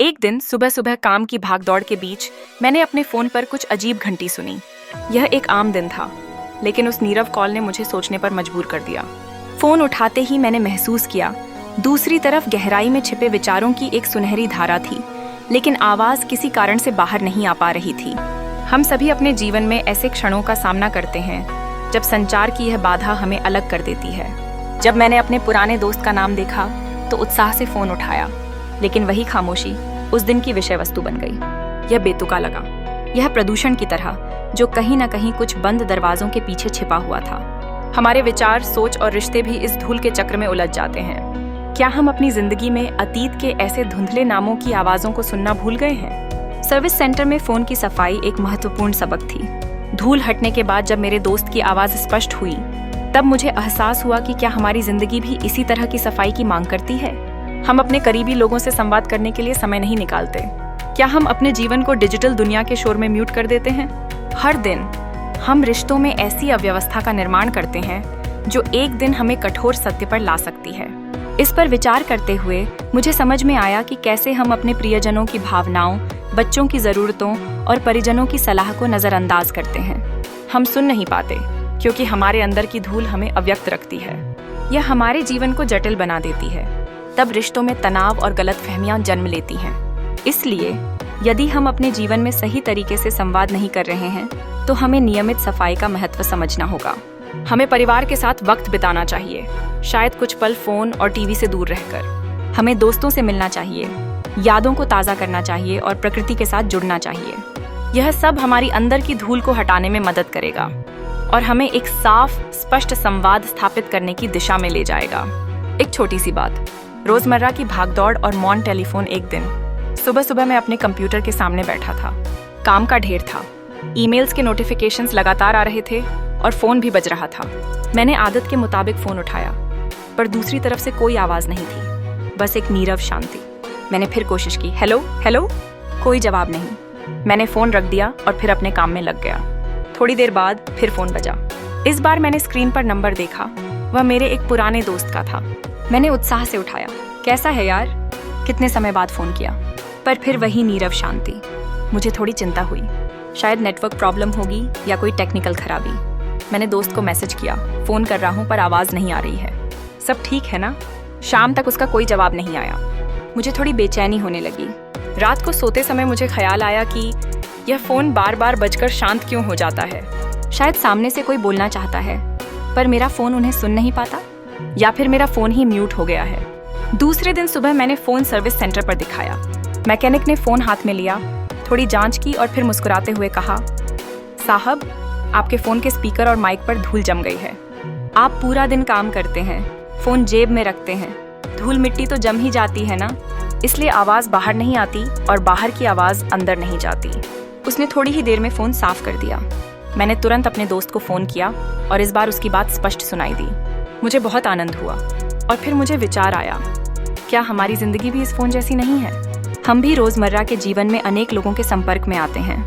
एक दिन सुबह सुबह काम की भागदौड़ के बीच मैंने अपने फोन पर कुछ अजीब घंटी सुनी। यह एक आम दिन था, लेकिन उस नीरव कॉल ने मुझे सोचने पर मजबूर कर दिया। फोन उठाते ही मैंने महसूस किया दूसरी तरफ गहराई में छिपे विचारों की एक सुनहरी धारा थी, लेकिन आवाज किसी कारण से बाहर नहीं आ पा रही थी। हम सभी अपने जीवन में ऐसे क्षणों का सामना करते हैं जब संचार की यह बाधा हमें अलग कर देती है। जब मैंने अपने पुराने दोस्त का नाम देखा तो उत्साह से फोन उठाया, लेकिन वही खामोशी उस दिन की विषय वस्तु बन गई। यह बेतुका लगा, यह प्रदूषण की तरह जो कहीं न कहीं कुछ बंद दरवाजों के पीछे छिपा हुआ था। हमारे विचार, सोच और रिश्ते भी इस धूल के चक्र में उलझ जाते हैं। क्या हम अपनी जिंदगी में अतीत के ऐसे धुंधले नामों की आवाजों को सुनना भूल गए हैं? सर्विस सेंटर में फोन की सफाई एक महत्वपूर्ण सबक थी। धूल हटने के बाद जब मेरे दोस्त की आवाज स्पष्ट हुई, तब मुझे एहसास हुआ कि क्या हमारी जिंदगी भी इसी तरह की सफाई की मांग करती है। हम अपने करीबी लोगों से संवाद करने के लिए समय नहीं निकालते। क्या हम अपने जीवन को डिजिटल दुनिया के शोर में म्यूट कर देते हैं? हर दिन हम रिश्तों में ऐसी अव्यवस्था का निर्माण करते हैं जो एक दिन हमें कठोर सत्य पर ला सकती है। इस पर विचार करते हुए मुझे समझ में आया कि कैसे हम अपने प्रियजनों की भावनाओं, बच्चों की जरूरतों और परिजनों की सलाह को नजरअंदाज करते हैं। हम सुन नहीं पाते क्योंकि हमारे अंदर की धूल हमें अव्यक्त रखती है। यह हमारे जीवन को जटिल बना देती है। तब रिश्तों में तनाव और गलतफहमियां जन्म लेती हैं। इसलिए यदि हम अपने जीवन में सही तरीके से संवाद नहीं कर रहे हैं, तो हमें नियमित सफाई का महत्व समझना होगा। हमें परिवार के साथ वक्त बिताना चाहिए, शायद कुछ पल फोन और टीवी से दूर रहकर। हमें दोस्तों से मिलना चाहिए, यादों को ताज़ा करना चाहिए और प्रकृति के साथ जुड़ना चाहिए। यह सब हमारी अंदर की धूल को हटाने में मदद करेगा और हमें एक साफ, स्पष्ट संवाद स्थापित करने की दिशा में ले जाएगा। एक छोटी सी बात, रोजमर्रा की भागदौड़ और मौन टेलीफोन। एक दिन सुबह सुबह मैं अपने कंप्यूटर के सामने बैठा था। काम का ढेर था, ईमेल्स के नोटिफिकेशंस लगातार आ रहे थे और फोन भी बज रहा था। मैंने आदत के मुताबिक फोन उठाया, पर दूसरी तरफ से कोई आवाज नहीं थी, बस एक नीरव शांति। मैंने फिर कोशिश की, हेलो हेलो, कोई जवाब नहीं। मैंने फोन रख दिया और फिर अपने काम में लग गया। थोड़ी देर बाद फिर फोन बजा। इस बार मैंने स्क्रीन पर नंबर देखा, वह मेरे एक पुराने दोस्त का था। मैंने उत्साह से उठाया, कैसा है यार, कितने समय बाद फोन किया। पर फिर वही नीरव शांति। मुझे थोड़ी चिंता हुई, शायद नेटवर्क प्रॉब्लम होगी या कोई टेक्निकल खराबी। मैंने दोस्त को मैसेज किया, फोन कर रहा हूँ पर आवाज नहीं आ रही है, सब ठीक है ना? शाम तक उसका कोई जवाब नहीं आया। मुझे थोड़ी बेचैनी होने लगी। रात को सोते समय मुझे ख्याल आया कि यह फोन बार बार बजकर शांत क्यों हो जाता है। शायद सामने से कोई बोलना चाहता है, पर मेरा फोन उन्हें सुन नहीं पाता, या फिर मेरा फोन ही म्यूट हो गया है। दूसरे दिन सुबह मैंने फोन सर्विस सेंटर पर दिखाया। मैकेनिक ने फोन हाथ में लिया, थोड़ी जांच की और फिर मुस्कुराते हुए कहा, साहब, आपके फोन के स्पीकर और माइक पर धूल जम गई है। आप पूरा दिन काम करते हैं, फोन जेब में रखते हैं, धूल मिट्टी तो जम ही जाती है ना, इसलिए आवाज बाहर नहीं आती और बाहर की आवाज अंदर नहीं जाती। उसने थोड़ी ही देर में फोन साफ कर दिया। मैंने तुरंत अपने दोस्त को फोन किया और इस बार उसकी बात स्पष्ट सुनाई दी। मुझे बहुत आनंद हुआ और फिर मुझे विचार आया, क्या हमारी जिंदगी भी इस फोन जैसी नहीं है? हम भी रोजमर्रा के जीवन में अनेक लोगों के संपर्क में आते हैं,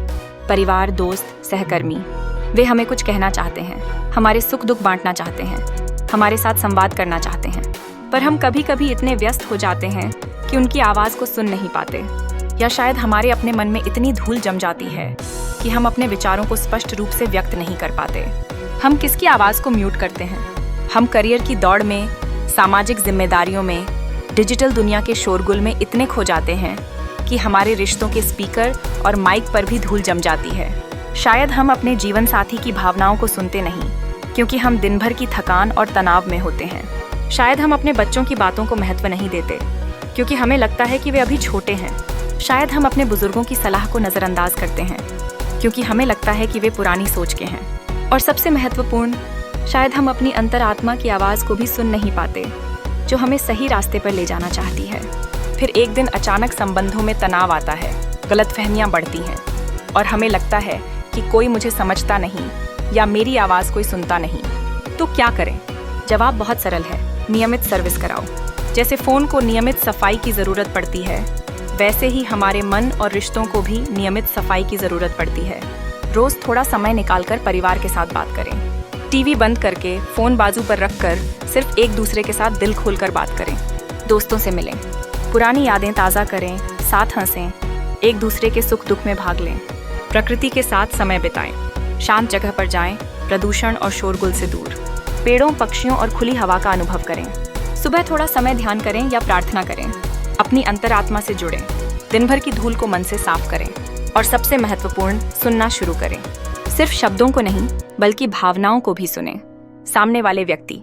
परिवार, दोस्त, सहकर्मी। वे हमें कुछ कहना चाहते हैं, हमारे सुख दुख बांटना चाहते हैं, हमारे साथ संवाद करना चाहते हैं, पर हम कभी कभी इतने व्यस्त हो जाते हैं कि उनकी आवाज को सुन नहीं पाते, या शायद हमारे अपने मन में इतनी धूल जम जाती है कि हम अपने विचारों को स्पष्ट रूप से व्यक्त नहीं कर पाते। हम किसकी आवाज को म्यूट करते हैं? हम करियर की दौड़ में, सामाजिक जिम्मेदारियों में, डिजिटल दुनिया के शोरगुल में इतने खो जाते हैं कि हमारे रिश्तों के स्पीकर और माइक पर भी धूल जम जाती है। शायद हम अपने जीवन साथी की भावनाओं को सुनते नहीं क्योंकि हम दिन भर की थकान और तनाव में होते हैं। शायद हम अपने बच्चों की बातों को महत्व नहीं देते क्योंकि हमें लगता है कि वे अभी छोटे हैं। शायद हम अपने बुजुर्गों की सलाह को नज़रअंदाज करते हैं क्योंकि हमें लगता है कि वे पुरानी सोच के हैं। और सबसे महत्वपूर्ण, शायद हम अपनी अंतरात्मा की आवाज़ को भी सुन नहीं पाते जो हमें सही रास्ते पर ले जाना चाहती है। फिर एक दिन अचानक संबंधों में तनाव आता है, गलतफहमियां बढ़ती हैं और हमें लगता है कि कोई मुझे समझता नहीं या मेरी आवाज़ कोई सुनता नहीं। तो क्या करें? जवाब बहुत सरल है, नियमित सर्विस कराओ। जैसे फ़ोन को नियमित सफाई की ज़रूरत पड़ती है, वैसे ही हमारे मन और रिश्तों को भी नियमित सफाई की ज़रूरत पड़ती है। रोज़ थोड़ा समय निकालकर परिवार के साथ बात करें, टीवी बंद करके, फ़ोन बाजू पर रखकर सिर्फ एक दूसरे के साथ दिल खोलकर बात करें, दोस्तों से मिलें, पुरानी यादें ताज़ा करें, साथ हंसें, एक दूसरे के सुख दुख में भाग लें। प्रकृति के साथ समय बिताएं, शांत जगह पर जाएं, प्रदूषण और शोरगुल से दूर। पेड़ों, पक्षियों और खुली हवा का अनुभव करें। सुबह थोड़ा समय ध्यान करें या प्रार्थना करें। अपनी अंतरात्मा से जुड़ें। दिन भर की धूल को मन से साफ करें। और सबसे महत्वपूर्ण, सुनना शुरू करें। सिर्फ शब्दों को नहीं, बल्कि भावनाओं को भी सुनें। सामने वाले व्यक्ति,